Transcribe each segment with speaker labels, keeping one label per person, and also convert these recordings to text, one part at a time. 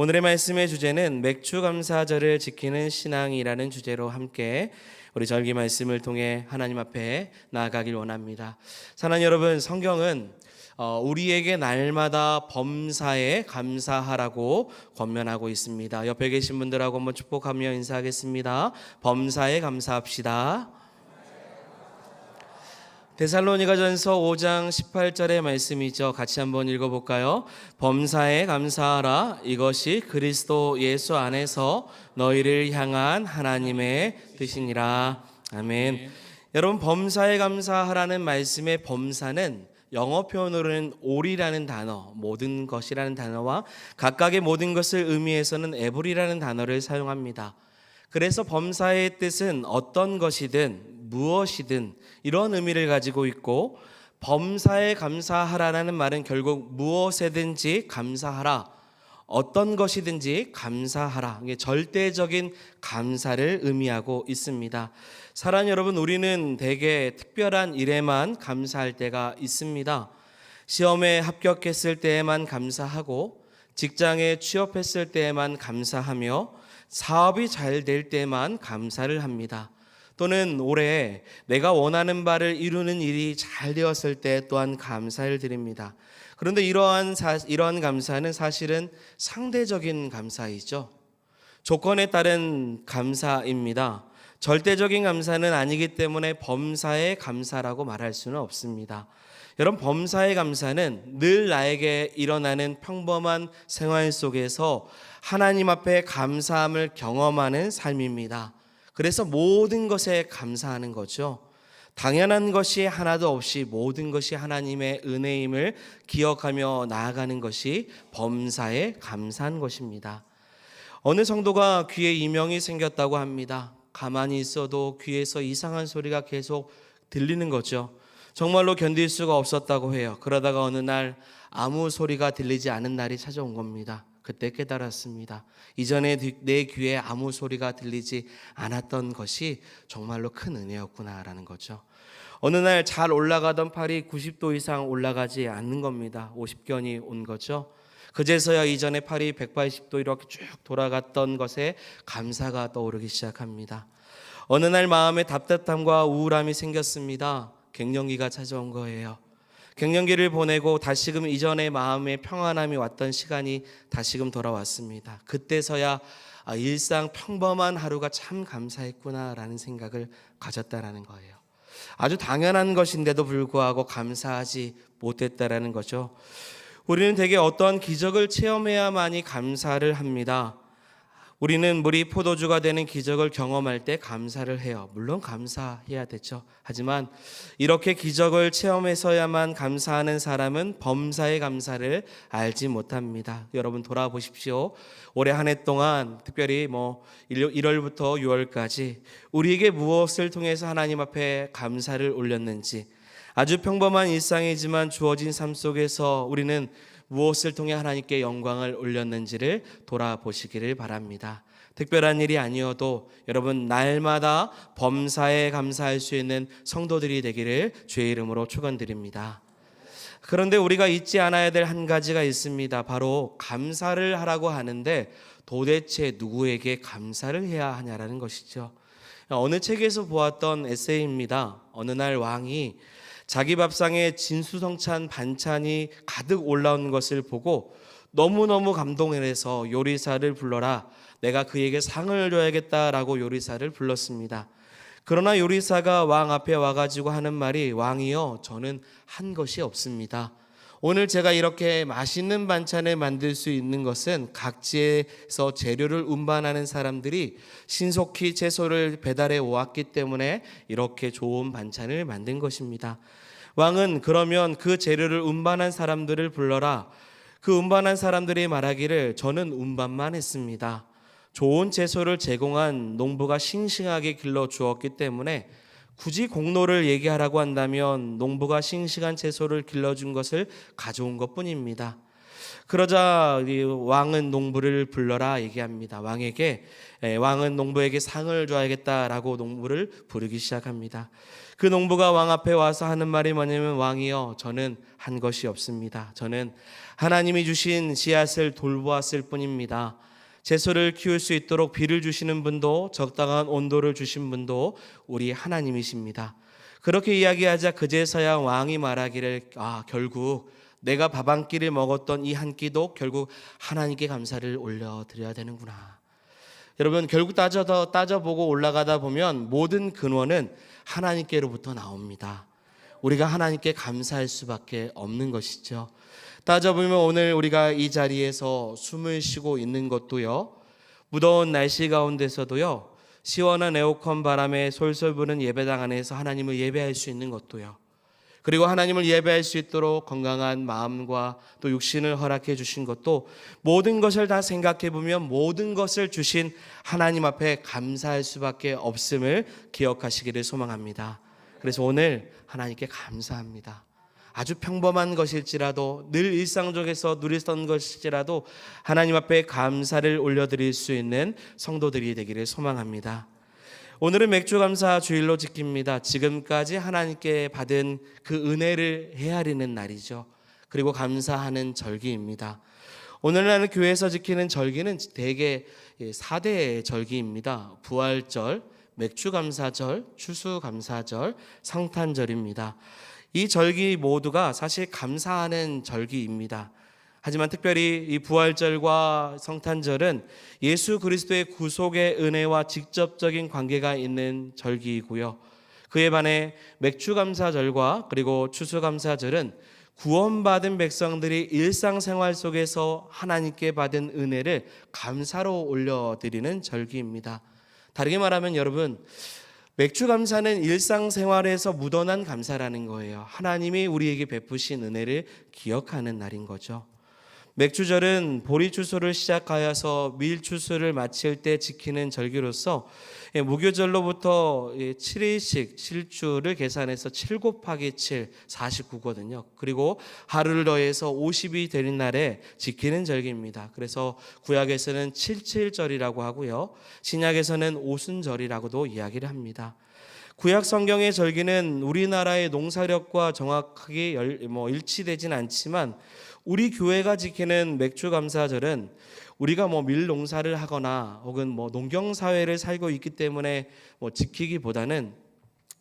Speaker 1: 오늘의 말씀의 주제는 맥주 감사절을 지키는 신앙이라는 주제로 함께 우리 절기 말씀을 통해 하나님 앞에 나아가길 원합니다. 사랑하는 여러분, 성경은 우리에게 날마다 범사에 감사하라고 권면하고 있습니다. 옆에 계신 분들하고 한번 축복하며 인사하겠습니다. 범사에 감사합시다. 데살로니가전서 5장 18절의 말씀이죠. 같이 한번 읽어볼까요? 범사에 감사하라. 이것이 그리스도 예수 안에서 너희를 향한 하나님의 뜻이니라. 아멘. 여러분, 범사에 감사하라는 말씀의 범사는 영어 표현으로는 all이라는 단어, 모든 것이라는 단어와 각각의 모든 것을 의미해서는 every라는 단어를 사용합니다. 그래서 범사의 뜻은 어떤 것이든 무엇이든 이런 의미를 가지고 있고, 범사에 감사하라는 말은 결국 무엇에든지 감사하라, 어떤 것이든지 감사하라, 이게 절대적인 감사를 의미하고 있습니다. 사랑하는 여러분, 우리는 대개 특별한 일에만 감사할 때가 있습니다. 시험에 합격했을 때에만 감사하고, 직장에 취업했을 때에만 감사하며, 사업이 잘 될 때만 감사를 합니다. 또는 올해 내가 원하는 바를 이루는 일이 잘 되었을 때 또한 감사를 드립니다. 그런데 이러한 감사는 사실은 상대적인 감사이죠. 조건에 따른 감사입니다. 절대적인 감사는 아니기 때문에 범사의 감사라고 말할 수는 없습니다. 여러분, 범사의 감사는 늘 나에게 일어나는 평범한 생활 속에서 하나님 앞에 감사함을 경험하는 삶입니다. 그래서 모든 것에 감사하는 거죠. 당연한 것이 하나도 없이 모든 것이 하나님의 은혜임을 기억하며 나아가는 것이 범사에 감사한 것입니다. 어느 성도가 귀에 이명이 생겼다고 합니다. 가만히 있어도 귀에서 이상한 소리가 계속 들리는 거죠. 정말로 견딜 수가 없었다고 해요. 그러다가 어느 날 아무 소리가 들리지 않은 날이 찾아온 겁니다. 그때 깨달았습니다. 이전에 내 귀에 아무 소리가 들리지 않았던 것이 정말로 큰 은혜였구나라는 거죠. 어느 날 잘 올라가던 팔이 90도 이상 올라가지 않는 겁니다. 50견이 온 거죠. 그제서야 이전에 팔이 180도 이렇게 쭉 돌아갔던 것에 감사가 떠오르기 시작합니다. 어느 날 마음에 답답함과 우울함이 생겼습니다. 갱년기가 찾아온 거예요. 갱년기를 보내고 다시금 이전의 마음의 평안함이 왔던 시간이 다시금 돌아왔습니다. 그때서야 일상 평범한 하루가 참 감사했구나라는 생각을 가졌다라는 거예요. 아주 당연한 것인데도 불구하고 감사하지 못했다라는 거죠. 우리는 대개 어떠한 기적을 체험해야만이 감사를 합니다. 우리는 물이 포도주가 되는 기적을 경험할 때 감사를 해요. 물론 감사해야 되죠. 하지만 이렇게 기적을 체험해서야만 감사하는 사람은 범사의 감사를 알지 못합니다. 여러분, 돌아보십시오. 올해 한 해 동안 특별히 1월부터 6월까지 우리에게 무엇을 통해서 하나님 앞에 감사를 올렸는지, 아주 평범한 일상이지만 주어진 삶 속에서 우리는 무엇을 통해 하나님께 영광을 올렸는지를 돌아보시기를 바랍니다. 특별한 일이 아니어도 여러분, 날마다 범사에 감사할 수 있는 성도들이 되기를 주의 이름으로 축원드립니다. 그런데 우리가 잊지 않아야 될 한 가지가 있습니다. 바로 감사를 하라고 하는데 도대체 누구에게 감사를 해야 하냐라는 것이죠. 어느 책에서 보았던 에세이입니다. 어느 날 왕이 자기 밥상에 진수성찬 반찬이 가득 올라온 것을 보고 너무너무 감동을 해서 요리사를 불러라, 내가 그에게 상을 줘야겠다라고 요리사를 불렀습니다. 그러나 요리사가 왕 앞에 와가지고 하는 말이, 왕이여, 저는 한 것이 없습니다. 오늘 제가 이렇게 맛있는 반찬을 만들 수 있는 것은 각지에서 재료를 운반하는 사람들이 신속히 채소를 배달해 오았기 때문에 이렇게 좋은 반찬을 만든 것입니다. 왕은 그러면 그 재료를 운반한 사람들을 불러라. 그 운반한 사람들이 말하기를, 저는 운반만 했습니다. 좋은 채소를 제공한 농부가 싱싱하게 길러 주었기 때문에 굳이 공로를 얘기하라고 한다면 농부가 싱싱한 채소를 길러준 것을 가져온 것뿐입니다. 그러자 이 왕은 농부를 불러라 얘기합니다. 왕은 농부에게 상을 줘야겠다라고 농부를 부르기 시작합니다. 그 농부가 왕 앞에 와서 하는 말이 뭐냐면, 왕이여, 저는 한 것이 없습니다. 저는 하나님이 주신 씨앗을 돌보았을 뿐입니다. 채소를 키울 수 있도록 비를 주시는 분도 적당한 온도를 주신 분도 우리 하나님이십니다. 그렇게 이야기하자 그제서야 왕이 말하기를, 결국 내가 밥 한 끼를 먹었던 이 한 끼도 결국 하나님께 감사를 올려드려야 되는구나. 여러분, 결국 따져보고 올라가다 보면 모든 근원은 하나님께로부터 나옵니다. 우리가 하나님께 감사할 수밖에 없는 것이죠. 따져보면 오늘 우리가 이 자리에서 숨을 쉬고 있는 것도요, 무더운 날씨 가운데서도요, 시원한 에어컨 바람에 솔솔 부는 예배당 안에서 하나님을 예배할 수 있는 것도요, 그리고 하나님을 예배할 수 있도록 건강한 마음과 또 육신을 허락해 주신 것도, 모든 것을 다 생각해 보면 모든 것을 주신 하나님 앞에 감사할 수밖에 없음을 기억하시기를 소망합니다. 그래서 오늘 하나님께 감사합니다. 아주 평범한 것일지라도, 늘 일상 속에서 누리던 것일지라도 하나님 앞에 감사를 올려드릴 수 있는 성도들이 되기를 소망합니다. 오늘은 맥주감사 주일로 지킵니다. 지금까지 하나님께 받은 그 은혜를 헤아리는 날이죠. 그리고 감사하는 절기입니다. 오늘날 교회에서 지키는 절기는 대개 4대의 절기입니다. 부활절, 맥주감사절, 추수감사절, 성탄절입니다. 이 절기 모두가 사실 감사하는 절기입니다. 하지만 특별히 이 부활절과 성탄절은 예수 그리스도의 구속의 은혜와 직접적인 관계가 있는 절기이고요. 그에 반해 맥주감사절과 그리고 추수감사절은 구원받은 백성들이 일상생활 속에서 하나님께 받은 은혜를 감사로 올려드리는 절기입니다. 다르게 말하면 여러분, 맥주감사는 일상생활에서 묻어난 감사라는 거예요. 하나님이 우리에게 베푸신 은혜를 기억하는 날인 거죠. 맥주절은 보리추수를 시작하여서 밀추수를 마칠 때 지키는 절기로서 무교절로부터 7일씩 7주를 계산해서 7 곱하기 7, 49거든요. 그리고 하루를 더해서 50이 되는 날에 지키는 절기입니다. 그래서 구약에서는 77절이라고 하고요, 신약에서는 오순절이라고도 이야기를 합니다. 구약 성경의 절기는 우리나라의 농사력과 정확하게 일치되진 않지만, 우리 교회가 지키는 맥주감사절은 우리가 밀 농사를 하거나 혹은 농경 사회를 살고 있기 때문에 지키기보다는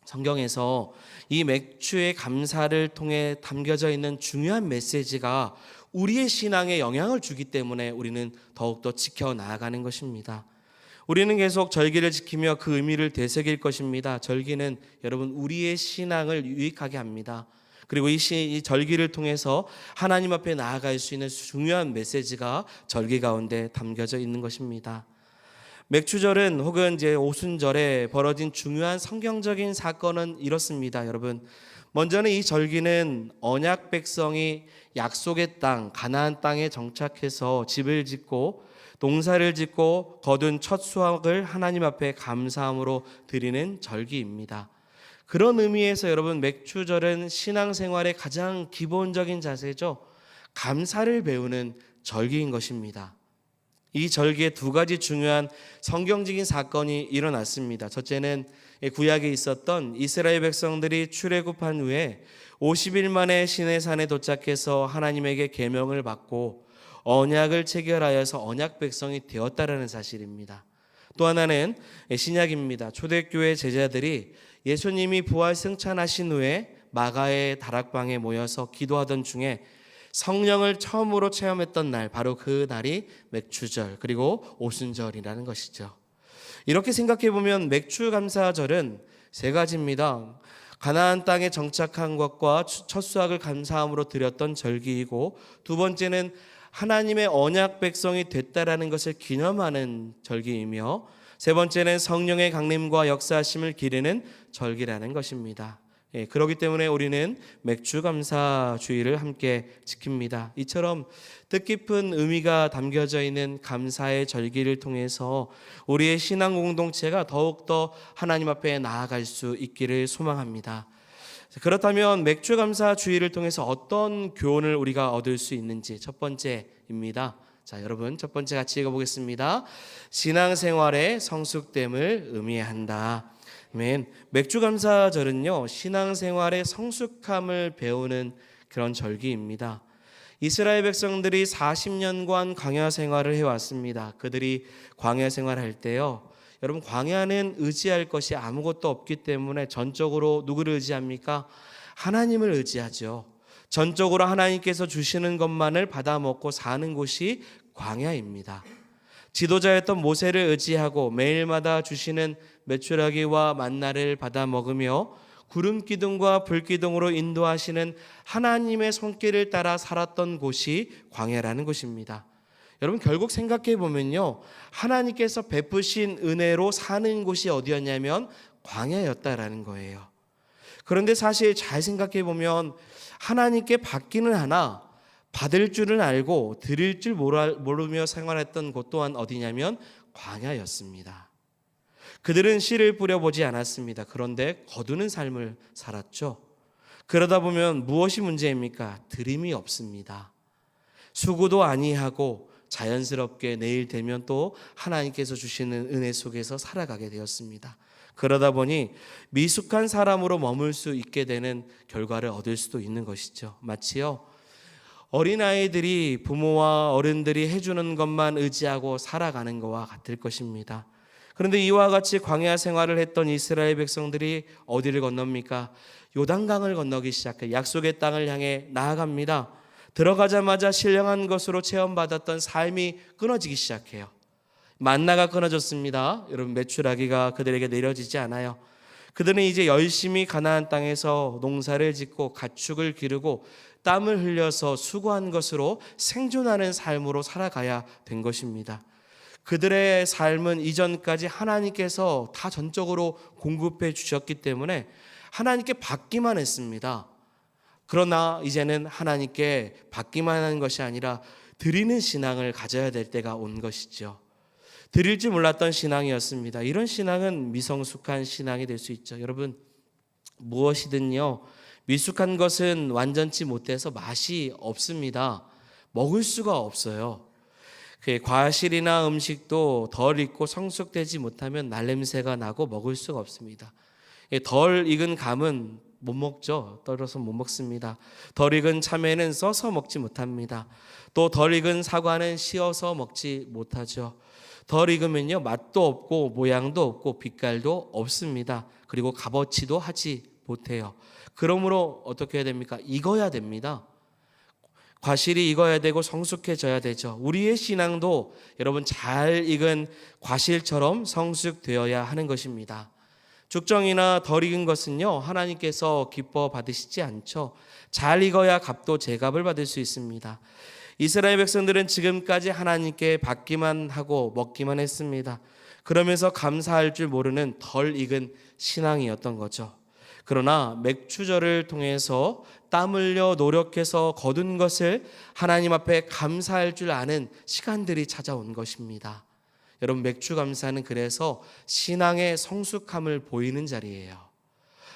Speaker 1: 성경에서 이 맥주의 감사를 통해 담겨져 있는 중요한 메시지가 우리의 신앙에 영향을 주기 때문에 우리는 더욱더 지켜 나아가는 것입니다. 우리는 계속 절기를 지키며 그 의미를 되새길 것입니다. 절기는 여러분 우리의 신앙을 유익하게 합니다. 그리고 이 절기를 통해서 하나님 앞에 나아갈 수 있는 중요한 메시지가 절기 가운데 담겨져 있는 것입니다. 맥주절은 혹은 이제 오순절에 벌어진 중요한 성경적인 사건은 이렇습니다. 여러분, 먼저는 이 절기는 언약 백성이 약속의 땅 가나안 땅에 정착해서 집을 짓고 농사를 짓고 거둔 첫 수확을 하나님 앞에 감사함으로 드리는 절기입니다. 그런 의미에서 여러분, 맥주절은 신앙생활의 가장 기본적인 자세죠. 감사를 배우는 절기인 것입니다. 이 절기에 두 가지 중요한 성경적인 사건이 일어났습니다. 첫째는 구약에 있었던 이스라엘 백성들이 출애굽한 후에 50일 만에 시내산에 도착해서 하나님에게 계명을 받고 언약을 체결하여서 언약 백성이 되었다라는 사실입니다. 또 하나는 신약입니다. 초대교회 제자들이 예수님이 부활 승천하신 후에 마가의 다락방에 모여서 기도하던 중에 성령을 처음으로 체험했던 날, 바로 그 날이 맥주절 그리고 오순절이라는 것이죠. 이렇게 생각해 보면 맥주감사절은 세 가지입니다. 가나안 땅에 정착한 것과 첫 수확을 감사함으로 드렸던 절기이고, 두 번째는 하나님의 언약 백성이 됐다라는 것을 기념하는 절기이며, 세 번째는 성령의 강림과 역사하심을 기리는 절기라는 것입니다. 그렇기 때문에 우리는 맥주감사 주일을 함께 지킵니다. 이처럼 뜻깊은 의미가 담겨져 있는 감사의 절기를 통해서 우리의 신앙 공동체가 더욱더 하나님 앞에 나아갈 수 있기를 소망합니다. 그렇다면 맥주 감사 주의를 통해서 어떤 교훈을 우리가 얻을 수 있는지 첫 번째입니다. 자, 여러분 첫 번째 같이 읽어보겠습니다. 신앙생활의 성숙됨을 의미한다. 아멘. 맥주 감사절은요, 신앙생활의 성숙함을 배우는 그런 절기입니다. 이스라엘 백성들이 40년간 광야 생활을 해왔습니다. 그들이 광야 생활할 때요, 여러분 광야는 의지할 것이 아무것도 없기 때문에 전적으로 누구를 의지합니까? 하나님을 의지하죠. 전적으로 하나님께서 주시는 것만을 받아 먹고 사는 곳이 광야입니다. 지도자였던 모세를 의지하고 매일마다 주시는 메추라기와 만나를 받아 먹으며 구름 기둥과 불 기둥으로 인도하시는 하나님의 손길을 따라 살았던 곳이 광야라는 곳입니다. 여러분 결국 생각해 보면요, 하나님께서 베푸신 은혜로 사는 곳이 어디였냐면 광야였다라는 거예요. 그런데 사실 잘 생각해 보면 하나님께 받기는 하나 받을 줄은 알고 드릴 줄 모르며 생활했던 곳 또한 어디냐면 광야였습니다. 그들은 씨를 뿌려보지 않았습니다. 그런데 거두는 삶을 살았죠. 그러다 보면 무엇이 문제입니까? 드림이 없습니다. 수고도 아니하고 자연스럽게 내일 되면 또 하나님께서 주시는 은혜 속에서 살아가게 되었습니다. 그러다 보니 미숙한 사람으로 머물 수 있게 되는 결과를 얻을 수도 있는 것이죠. 마치요, 어린아이들이 부모와 어른들이 해주는 것만 의지하고 살아가는 것과 같을 것입니다. 그런데 이와 같이 광야 생활을 했던 이스라엘 백성들이 어디를 건넙니까? 요단강을 건너기 시작해 약속의 땅을 향해 나아갑니다. 들어가자마자 신령한 것으로 체험받았던 삶이 끊어지기 시작해요. 만나가 끊어졌습니다. 여러분 메추라기가 그들에게 내려지지 않아요. 그들은 이제 열심히 가나안 땅에서 농사를 짓고 가축을 기르고 땀을 흘려서 수고한 것으로 생존하는 삶으로 살아가야 된 것입니다. 그들의 삶은 이전까지 하나님께서 다 전적으로 공급해 주셨기 때문에 하나님께 받기만 했습니다. 그러나 이제는 하나님께 받기만 하는 것이 아니라 드리는 신앙을 가져야 될 때가 온 것이죠. 드릴 줄 몰랐던 신앙이었습니다. 이런 신앙은 미성숙한 신앙이 될 수 있죠. 여러분 무엇이든요, 미숙한 것은 완전치 못해서 맛이 없습니다. 먹을 수가 없어요. 과실이나 음식도 덜 익고 성숙되지 못하면 날냄새가 나고 먹을 수가 없습니다. 덜 익은 감은 못 먹죠. 떨어서 못 먹습니다. 덜 익은 참외는 써서 먹지 못합니다. 또 덜 익은 사과는 씌어서 먹지 못하죠. 덜 익으면요, 맛도 없고 모양도 없고 빛깔도 없습니다. 그리고 값어치도 하지 못해요. 그러므로 어떻게 해야 됩니까? 익어야 됩니다. 과실이 익어야 되고 성숙해져야 되죠. 우리의 신앙도 여러분 잘 익은 과실처럼 성숙되어야 하는 것입니다. 죽정이나 덜 익은 것은요, 하나님께서 기뻐 받으시지 않죠. 잘 익어야 값도 제값을 받을 수 있습니다. 이스라엘 백성들은 지금까지 하나님께 받기만 하고 먹기만 했습니다. 그러면서 감사할 줄 모르는 덜 익은 신앙이었던 거죠. 그러나 맥추절을 통해서 땀 흘려 노력해서 거둔 것을 하나님 앞에 감사할 줄 아는 시간들이 찾아온 것입니다. 여러분 맥주 감사는 그래서 신앙의 성숙함을 보이는 자리예요.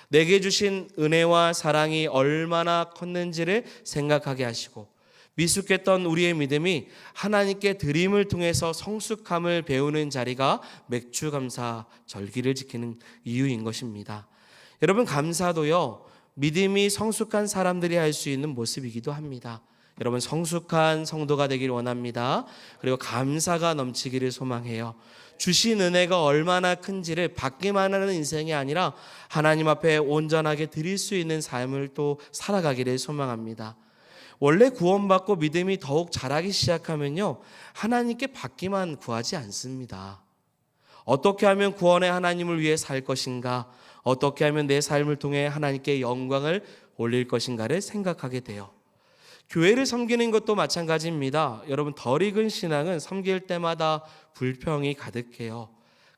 Speaker 1: 내게 주신 은혜와 사랑이 얼마나 컸는지를 생각하게 하시고 미숙했던 우리의 믿음이 하나님께 드림을 통해서 성숙함을 배우는 자리가 맥주 감사 절기를 지키는 이유인 것입니다. 여러분 감사도요, 믿음이 성숙한 사람들이 할 수 있는 모습이기도 합니다. 여러분 성숙한 성도가 되길 원합니다. 그리고 감사가 넘치기를 소망해요. 주신 은혜가 얼마나 큰지를 받기만 하는 인생이 아니라 하나님 앞에 온전하게 드릴 수 있는 삶을 또 살아가기를 소망합니다. 원래 구원받고 믿음이 더욱 자라기 시작하면요, 하나님께 받기만 구하지 않습니다. 어떻게 하면 구원의 하나님을 위해 살 것인가, 어떻게 하면 내 삶을 통해 하나님께 영광을 올릴 것인가를 생각하게 돼요. 교회를 섬기는 것도 마찬가지입니다. 여러분 덜 익은 신앙은 섬길 때마다 불평이 가득해요.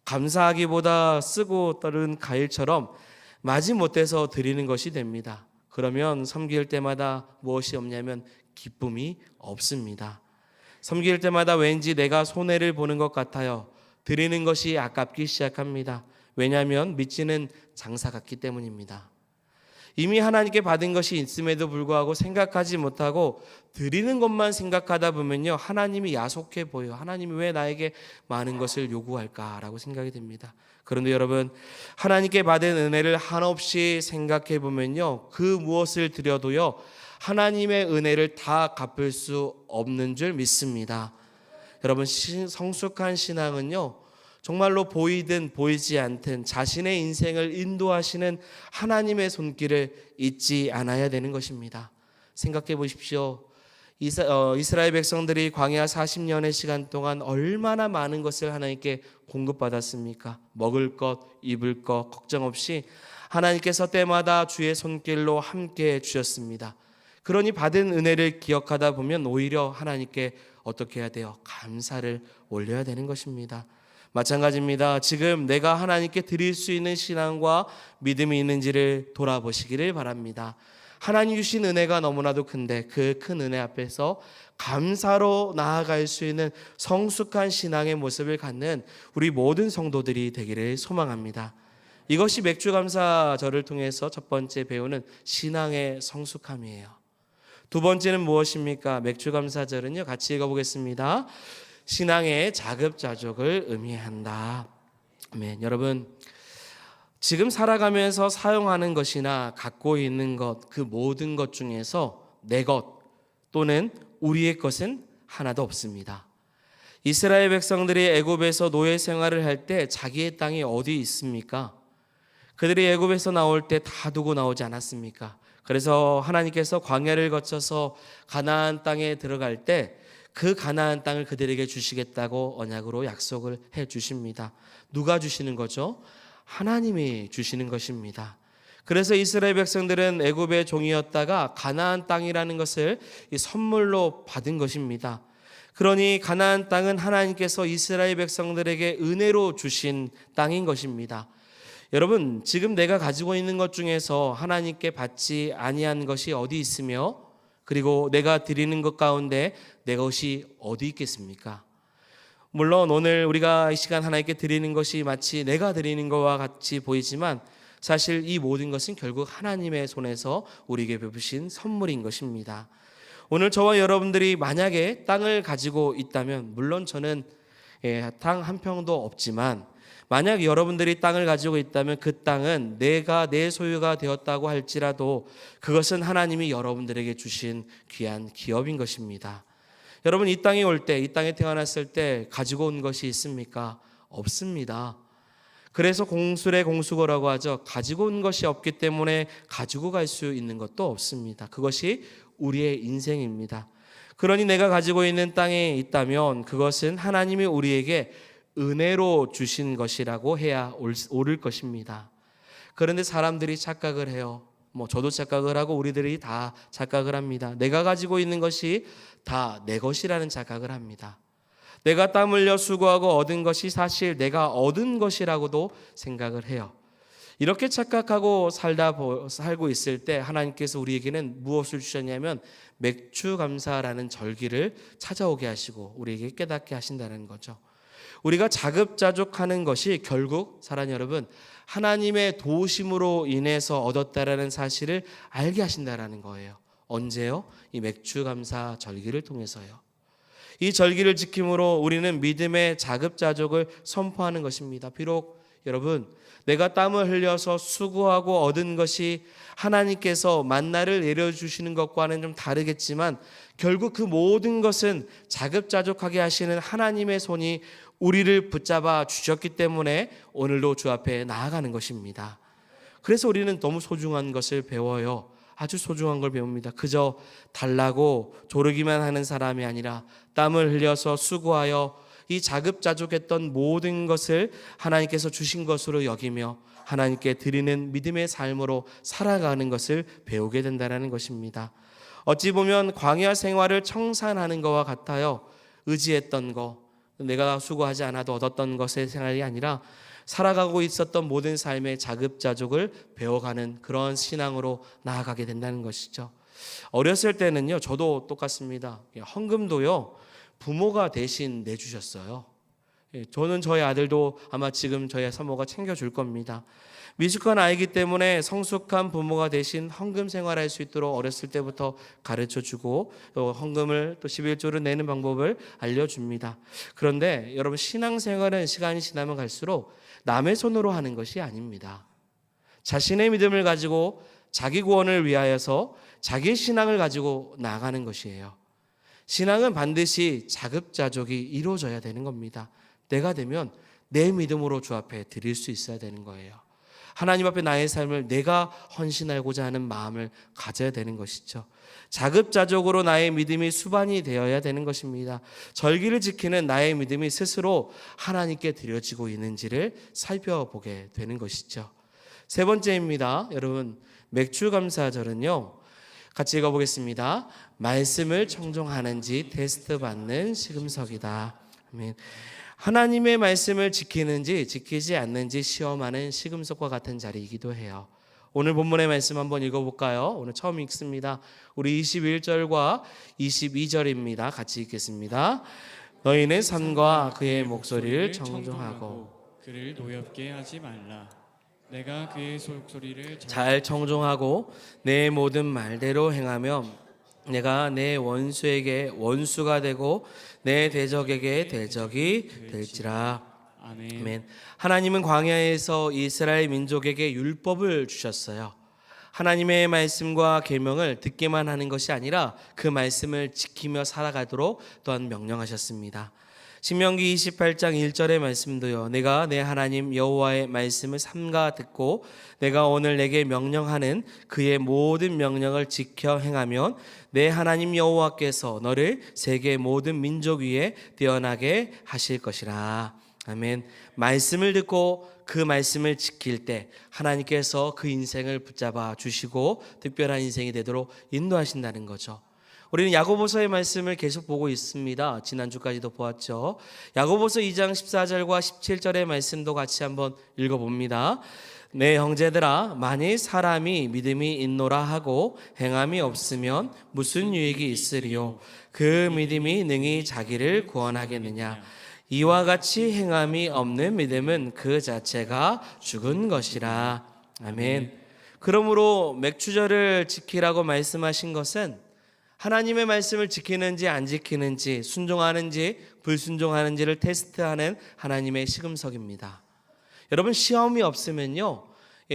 Speaker 1: 감사하기보다 쓰고 떨은 가일처럼 마지못해서 드리는 것이 됩니다. 그러면 섬길 때마다 무엇이 없냐면 기쁨이 없습니다. 섬길 때마다 왠지 내가 손해를 보는 것 같아요. 드리는 것이 아깝기 시작합니다. 왜냐하면 믿지는 장사 같기 때문입니다. 이미 하나님께 받은 것이 있음에도 불구하고 생각하지 못하고 드리는 것만 생각하다 보면요, 하나님이 야속해 보여요. 하나님이 왜 나에게 많은 것을 요구할까라고 생각이 됩니다. 그런데 여러분, 하나님께 받은 은혜를 한없이 생각해 보면요, 그 무엇을 드려도요, 하나님의 은혜를 다 갚을 수 없는 줄 믿습니다. 여러분, 성숙한 신앙은요, 정말로 보이든 보이지 않든 자신의 인생을 인도하시는 하나님의 손길을 잊지 않아야 되는 것입니다. 생각해 보십시오. 이스라엘 백성들이 광야 40년의 시간 동안 얼마나 많은 것을 하나님께 공급받았습니까? 먹을 것, 입을 것 걱정 없이 하나님께서 때마다 주의 손길로 함께해 주셨습니다. 그러니 받은 은혜를 기억하다 보면 오히려 하나님께 어떻게 해야 돼요? 감사를 올려야 되는 것입니다. 마찬가지입니다. 지금 내가 하나님께 드릴 수 있는 신앙과 믿음이 있는지를 돌아보시기를 바랍니다. 하나님 주신 은혜가 너무나도 큰데 그 큰 은혜 앞에서 감사로 나아갈 수 있는 성숙한 신앙의 모습을 갖는 우리 모든 성도들이 되기를 소망합니다. 이것이 맥주감사절을 통해서 첫 번째 배우는 신앙의 성숙함이에요. 두 번째는 무엇입니까? 맥주감사절은요, 같이 읽어보겠습니다. 신앙의 자급자족을 의미한다. 아멘. 여러분, 지금 살아가면서 사용하는 것이나 갖고 있는 것, 그 모든 것 중에서 내 것 또는 우리의 것은 하나도 없습니다. 이스라엘 백성들이 애굽에서 노예 생활을 할 때 자기의 땅이 어디 있습니까? 그들이 애굽에서 나올 때 다 두고 나오지 않았습니까? 그래서 하나님께서 광야를 거쳐서 가나안 땅에 들어갈 때 그 가나안 땅을 그들에게 주시겠다고 언약으로 약속을 해 주십니다. 누가 주시는 거죠? 하나님이 주시는 것입니다. 그래서 이스라엘 백성들은 애굽의 종이었다가 가나안 땅이라는 것을 선물로 받은 것입니다. 그러니 가나안 땅은 하나님께서 이스라엘 백성들에게 은혜로 주신 땅인 것입니다. 여러분, 지금 내가 가지고 있는 것 중에서 하나님께 받지 아니한 것이 어디 있으며, 그리고 내가 드리는 것 가운데 내 것이 어디 있겠습니까? 물론 오늘 우리가 이 시간 하나님께 드리는 것이 마치 내가 드리는 것과 같이 보이지만 사실 이 모든 것은 결국 하나님의 손에서 우리에게 베푸신 선물인 것입니다. 오늘 저와 여러분들이 만약에 땅을 가지고 있다면, 물론 저는 땅 한 평도 없지만 만약 여러분들이 땅을 가지고 있다면 그 땅은 내가 내 소유가 되었다고 할지라도 그것은 하나님이 여러분들에게 주신 귀한 기업인 것입니다. 여러분, 이 땅에 올 때, 이 땅에 태어났을 때 가지고 온 것이 있습니까? 없습니다. 그래서 공술의 공수거라고 하죠. 가지고 온 것이 없기 때문에 가지고 갈 수 있는 것도 없습니다. 그것이 우리의 인생입니다. 그러니 내가 가지고 있는 땅에 있다면 그것은 하나님이 우리에게 은혜로 주신 것이라고 해야 옳을 것입니다. 그런데 사람들이 착각을 해요. 저도 착각을 하고 우리들이 다 착각을 합니다. 내가 가지고 있는 것이 다 내 것이라는 착각을 합니다. 내가 땀 흘려 수고하고 얻은 것이 사실 내가 얻은 것이라고도 생각을 해요. 이렇게 착각하고 살고 있을 때 하나님께서 우리에게는 무엇을 주셨냐면 맥주감사라는 절기를 찾아오게 하시고 우리에게 깨닫게 하신다는 거죠. 우리가 자급자족하는 것이 결국 사랑하는 여러분, 하나님의 도우심으로 인해서 얻었다라는 사실을 알게 하신다라는 거예요. 언제요? 이 맥주감사 절기를 통해서요. 이 절기를 지킴으로 우리는 믿음의 자급자족을 선포하는 것입니다. 비록 여러분, 내가 땀을 흘려서 수고하고 얻은 것이 하나님께서 만나를 내려주시는 것과는 좀 다르겠지만 결국 그 모든 것은 자급자족하게 하시는 하나님의 손이 우리를 붙잡아 주셨기 때문에 오늘도 주 앞에 나아가는 것입니다. 그래서 우리는 너무 소중한 것을 배워요. 아주 소중한 걸 배웁니다. 그저 달라고 조르기만 하는 사람이 아니라 땀을 흘려서 수고하여 이 자급자족했던 모든 것을 하나님께서 주신 것으로 여기며 하나님께 드리는 믿음의 삶으로 살아가는 것을 배우게 된다는 것입니다. 어찌 보면 광야 생활을 청산하는 것과 같아요. 의지했던 것, 내가 수고하지 않아도 얻었던 것의 생활이 아니라 살아가고 있었던 모든 삶의 자급자족을 배워가는 그런 신앙으로 나아가게 된다는 것이죠. 어렸을 때는요, 저도 똑같습니다. 헌금도요, 부모가 대신 내주셨어요. 저는 저희 아들도 아마 지금 저희 사모가 챙겨줄 겁니다. 미숙한 아이기 때문에 성숙한 부모가 대신 헌금 생활할 수 있도록 어렸을 때부터 가르쳐주고 또 헌금을 또 11조를 내는 방법을 알려줍니다. 그런데 여러분, 신앙생활은 시간이 지나면 갈수록 남의 손으로 하는 것이 아닙니다. 자신의 믿음을 가지고 자기 구원을 위하여서 자기 신앙을 가지고 나아가는 것이에요. 신앙은 반드시 자급자족이 이루어져야 되는 겁니다. 때가 되면 내 믿음으로 주 앞에 드릴 수 있어야 되는 거예요. 하나님 앞에 나의 삶을 내가 헌신하고자 하는 마음을 가져야 되는 것이죠. 자급자족으로 나의 믿음이 수반이 되어야 되는 것입니다. 절기를 지키는 나의 믿음이 스스로 하나님께 드려지고 있는지를 살펴보게 되는 것이죠. 세 번째입니다. 여러분, 맥주감사절은요, 같이 읽어보겠습니다. 말씀을 청종하는지 테스트 받는 시금석이다. 아멘. 하나님의 말씀을 지키는지 지키지 않는지 시험하는 시금석과 같은 자리이기도 해요. 오늘 본문의 말씀 한번 읽어볼까요? 오늘 처음 읽습니다. 우리 21절과 22절입니다. 같이 읽겠습니다. 너희는 산과 그의 목소리를 청종하고
Speaker 2: 그를 노엽게 하지 말라. 내가 그의 속소리를
Speaker 1: 잘 청종하고 내 모든 말대로 행하며 내가 내 원수에게 원수가 되고 내 대적에게 대적이 될지라. 아멘. 하나님은 광야에서 이스라엘 민족에게 율법을 주셨어요. 하나님의 말씀과 계명을 듣기만 하는 것이 아니라 그 말씀을 지키며 살아가도록 또한 명령하셨습니다. 신명기 28장 1절의 말씀도요. 내가 내 하나님 여호와의 말씀을 삼가 듣고 내가 오늘 내게 명령하는 그의 모든 명령을 지켜 행하면 내 하나님 여호와께서 너를 세계 모든 민족 위에 뛰어나게 하실 것이라. 아멘. 말씀을 듣고 그 말씀을 지킬 때 하나님께서 그 인생을 붙잡아 주시고 특별한 인생이 되도록 인도하신다는 거죠. 우리는 야고보서의 말씀을 계속 보고 있습니다. 지난주까지도 보았죠. 야고보서 2장 14절과 17절의 말씀도 같이 한번 읽어봅니다. 내 형제들아, 만일 사람이 믿음이 있노라 하고 행함이 없으면 무슨 유익이 있으리요? 그 믿음이 능히 자기를 구원하겠느냐? 이와 같이 행함이 없는 믿음은 그 자체가 죽은 것이라. 아멘. 그러므로 맥주절을 지키라고 말씀하신 것은 하나님의 말씀을 지키는지 안 지키는지, 순종하는지 불순종하는지를 테스트하는 하나님의 시금석입니다. 여러분, 시험이 없으면요,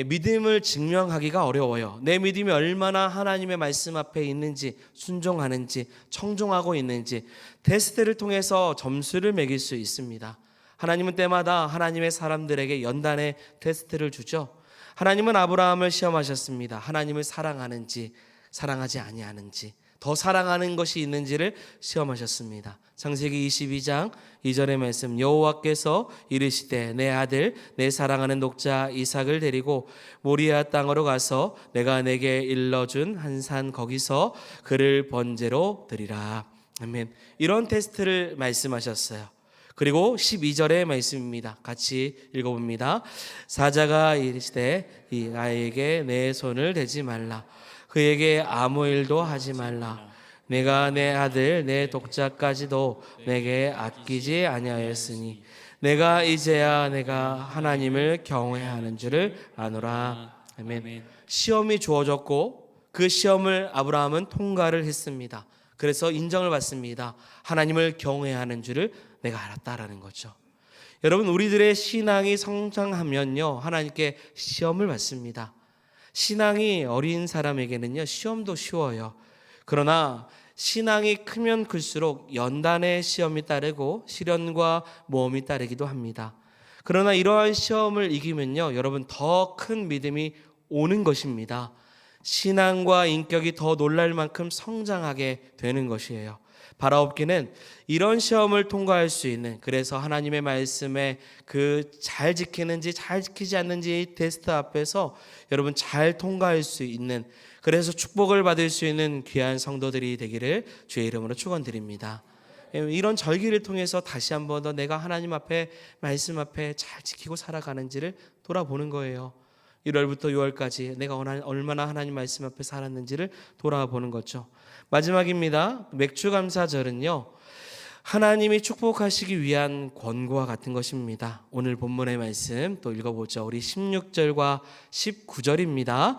Speaker 1: 믿음을 증명하기가 어려워요. 내 믿음이 얼마나 하나님의 말씀 앞에 있는지, 순종하는지, 청종하고 있는지 테스트를 통해서 점수를 매길 수 있습니다. 하나님은 때마다 하나님의 사람들에게 연단의 테스트를 주죠. 하나님은 아브라함을 시험하셨습니다. 하나님을 사랑하는지 사랑하지 아니하는지, 더 사랑하는 것이 있는지를 시험하셨습니다. 창세기 22장 2절의 말씀, 여호와께서 이르시되 내 아들 내 사랑하는 독자 이삭을 데리고 모리아 땅으로 가서 내가 내게 일러준 한 산 거기서 그를 번제로 드리라. 아멘. 이런 테스트를 말씀하셨어요. 그리고 12절의 말씀입니다. 같이 읽어봅니다. 사자가 이르시되 이 아이에게 내 손을 대지 말라. 그에게 아무 일도 하지 말라. 내가 내 아들 내 독자까지도 내게 아끼지 아니하였으니 내가 이제야 내가 하나님을 경외하는 줄을 아노라. 아멘. 시험이 주어졌고 그 시험을 아브라함은 통과를 했습니다. 그래서 인정을 받습니다. 하나님을 경외하는 줄을 내가 알았다라는 거죠. 여러분, 우리들의 신앙이 성장하면요, 하나님께 시험을 받습니다. 신앙이 어린 사람에게는요, 시험도 쉬워요. 그러나 신앙이 크면 클수록 연단의 시험이 따르고 시련과 모험이 따르기도 합니다. 그러나 이러한 시험을 이기면요, 여러분, 더 큰 믿음이 오는 것입니다. 신앙과 인격이 더 놀랄 만큼 성장하게 되는 것이에요. 바라옵기는 이런 시험을 통과할 수 있는, 그래서 하나님의 말씀에 그 잘 지키는지 잘 지키지 않는지 테스트 앞에서 여러분 잘 통과할 수 있는, 그래서 축복을 받을 수 있는 귀한 성도들이 되기를 주의 이름으로 축원드립니다. 이런 절기를 통해서 다시 한 번 더 내가 하나님 앞에, 말씀 앞에 잘 지키고 살아가는지를 돌아보는 거예요. 1월부터 6월까지 내가 얼마나 하나님 말씀 앞에 살았는지를 돌아보는 거죠. 마지막입니다. 맥주감사절은요, 하나님이 축복하시기 위한 권고와 같은 것입니다. 오늘 본문의 말씀 또 읽어보죠. 우리 16절과 19절입니다.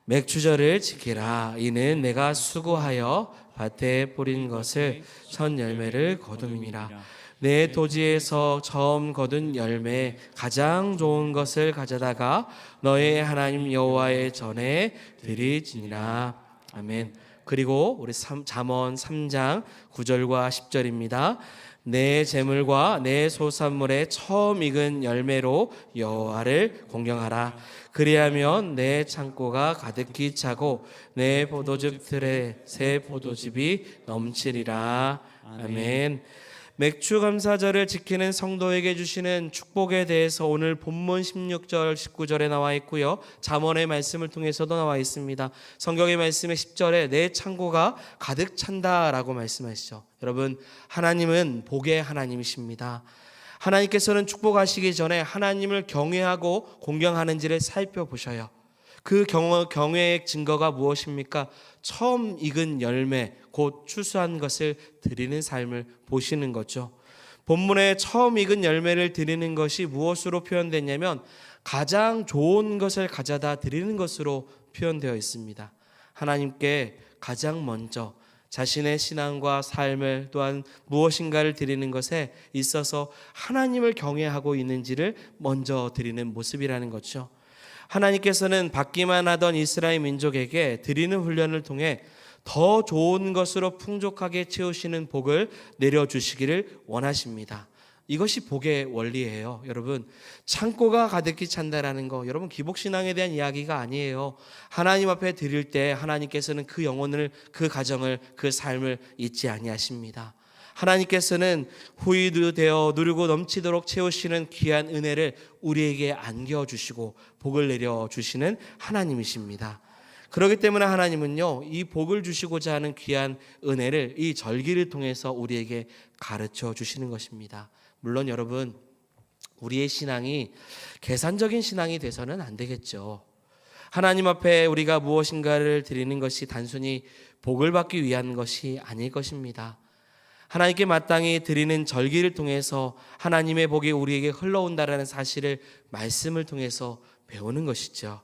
Speaker 1: 맥추절을 지키라. 이는 내가 수고하여 밭에 뿌린 것을 첫 열매를 거둠이니라. 내 토지에서 처음 거둔 열매 가장 좋은 것을 가져다가 너의 하나님 여호와의 전에 드리지니라. 아멘. 그리고 우리 잠언 3장 9절과 10절입니다. 내 재물과 내 소산물의 처음 익은 열매로 여호와를 공경하라. 그리하면 내 창고가 가득히 차고 내 포도즙 틀에 새 포도즙이 넘치리라. 아멘. 맥추감사절을 지키는 성도에게 주시는 축복에 대해서 오늘 본문 16절 19절에 나와 있고요. 잠언의 말씀을 통해서도 나와 있습니다. 성경의 말씀의 10절에 내 창고가 가득 찬다라고 말씀하시죠. 여러분, 하나님은 복의 하나님이십니다. 하나님께서는 축복하시기 전에 하나님을 경외하고 공경하는지를 살펴보셔요. 그 경외의 증거가 무엇입니까? 처음 익은 열매, 곧 추수한 것을 드리는 삶을 보시는 거죠. 본문에 처음 익은 열매를 드리는 것이 무엇으로 표현됐냐면 가장 좋은 것을 가져다 드리는 것으로 표현되어 있습니다. 하나님께 가장 먼저 자신의 신앙과 삶을 또한 무엇인가를 드리는 것에 있어서 하나님을 경외하고 있는지를 먼저 드리는 모습이라는 거죠. 하나님께서는 받기만 하던 이스라엘 민족에게 드리는 훈련을 통해 더 좋은 것으로 풍족하게 채우시는 복을 내려주시기를 원하십니다. 이것이 복의 원리예요. 여러분, 창고가 가득히 찬다라는 거, 여러분 기복신앙에 대한 이야기가 아니에요. 하나님 앞에 드릴 때 하나님께서는 그 영혼을, 그 가정을, 그 삶을 잊지 아니하십니다. 하나님께서는 후유도 되어 누리고 넘치도록 채우시는 귀한 은혜를 우리에게 안겨주시고 복을 내려주시는 하나님이십니다. 그렇기 때문에 하나님은요, 이 복을 주시고자 하는 귀한 은혜를 이 절기를 통해서 우리에게 가르쳐 주시는 것입니다. 물론 여러분, 우리의 신앙이 계산적인 신앙이 돼서는 안 되겠죠. 하나님 앞에 우리가 무엇인가를 드리는 것이 단순히 복을 받기 위한 것이 아닐 것입니다. 하나님께 마땅히 드리는 절기를 통해서 하나님의 복이 우리에게 흘러온다라는 사실을 말씀을 통해서 배우는 것이죠.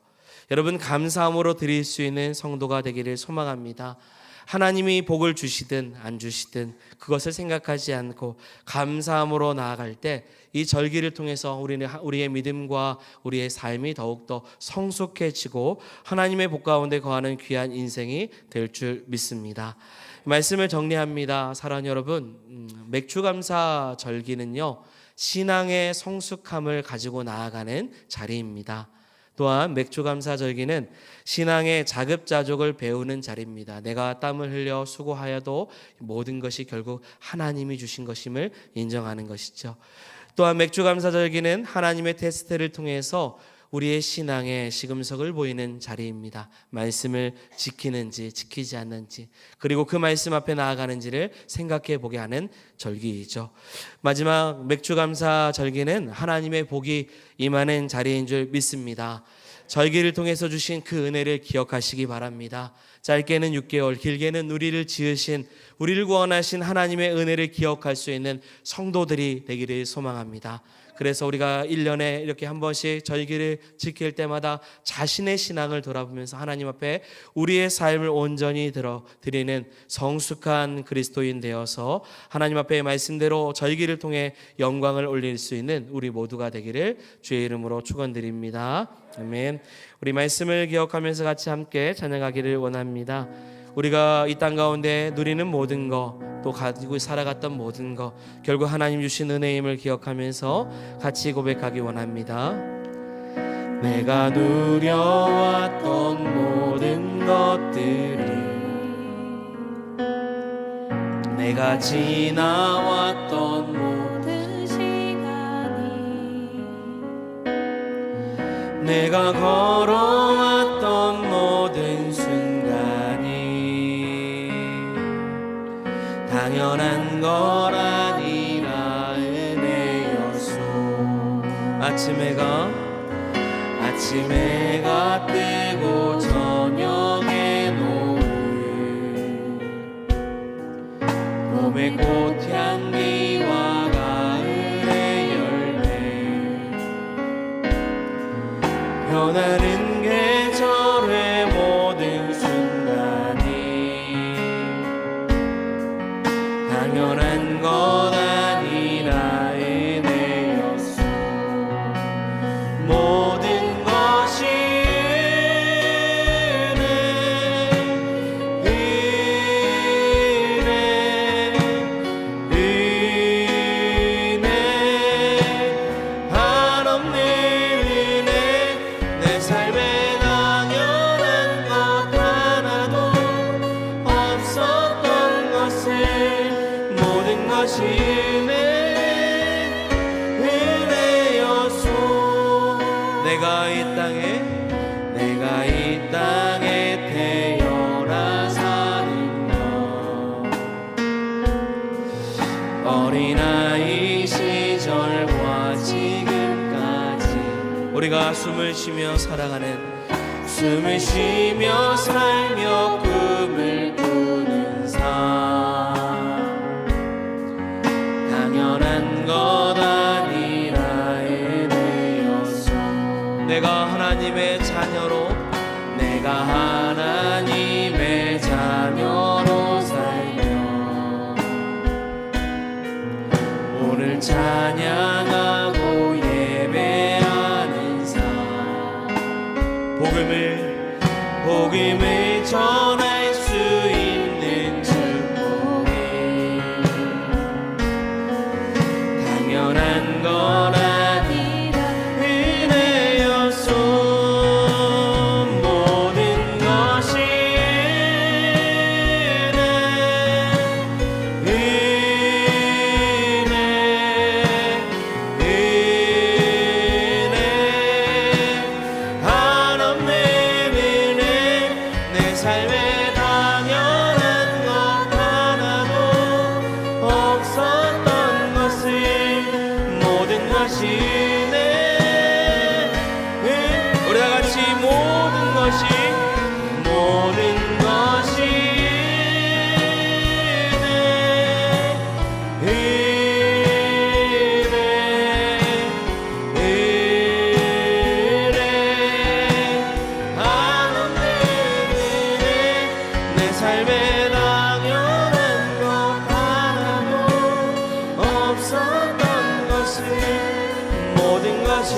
Speaker 1: 여러분, 감사함으로 드릴 수 있는 성도가 되기를 소망합니다. 하나님이 복을 주시든 안 주시든 그것을 생각하지 않고 감사함으로 나아갈 때 이 절기를 통해서 우리는 우리의 믿음과 우리의 삶이 더욱더 성숙해지고 하나님의 복 가운데 거하는 귀한 인생이 될 줄 믿습니다. 말씀을 정리합니다. 사랑하는 여러분, 맥추감사 절기는요, 신앙의 성숙함을 가지고 나아가는 자리입니다. 또한 맥추감사 절기는 신앙의 자급자족을 배우는 자리입니다. 내가 땀을 흘려 수고하여도 모든 것이 결국 하나님이 주신 것임을 인정하는 것이죠. 또한 맥추감사 절기는 하나님의 테스트를 통해서 우리의 신앙의 시금석을 보이는 자리입니다. 말씀을 지키는지 지키지 않는지, 그리고 그 말씀 앞에 나아가는지를 생각해 보게 하는 절기이죠. 마지막 맥추감사 절기는 하나님의 복이 임하는 자리인 줄 믿습니다. 절기를 통해서 주신 그 은혜를 기억하시기 바랍니다. 짧게는 6개월, 길게는 우리를 지으신, 우리를 구원하신 하나님의 은혜를 기억할 수 있는 성도들이 되기를 소망합니다. 그래서 우리가 1년에 이렇게 한 번씩 절기를 지킬 때마다 자신의 신앙을 돌아보면서 하나님 앞에 우리의 삶을 온전히 드리는 성숙한 그리스도인 되어서 하나님 앞에 말씀대로 절기를 통해 영광을 올릴 수 있는 우리 모두가 되기를 주의 이름으로 축원드립니다. 아멘. 우리 말씀을 기억하면서 같이 함께 찬양하기를 원합니다. 우리가 이 땅 가운데 누리는 모든 것, 또 가지고 살아갔던 모든 것, 결국 하나님 주신 은혜임을 기억하면서 같이 고백하기 원합니다. 내가 누려왔던 모든 것들이, 내가 지나왔던 모든 시간이, 내가 걸어왔던 모든 순간이 당연한 걸 아니라 은혜였소. 아침해가 뜨고 저녁에 노을, 봄의 꽃향기 변하는 계절의 모든 순간이 당연한 것 아니라 은혜였소. 모든 것이 한없는 은혜. 내 삶에 당연한 것 하나도 없었던 것을 모든 것이 은혜였소. 내가 이 땅에 태어나 사는 것, 어린아이 시절과 지금까지 우리가 숨을 쉬며 살아가는, 숨을 쉬며 살며 꿈을 꾸는 삶, 당연한 것 아니라 은혜였소. 내가 하나님의 자녀로, 내가 하나님의 자녀로 살며 오늘 찬양하고 예배하는 삶, 복음을 전할 수 있는 축복이 당연한 것 아니라 은혜였소. 모든 것이 은혜. 한없는 은혜. 내 삶에 당연한 것 하나도 없었던 것을 모든 것이 우리 다 같이 모든 것이 한없는 은혜. 내 삶에 당연한 것 하나도 없었던 것을 모든 것이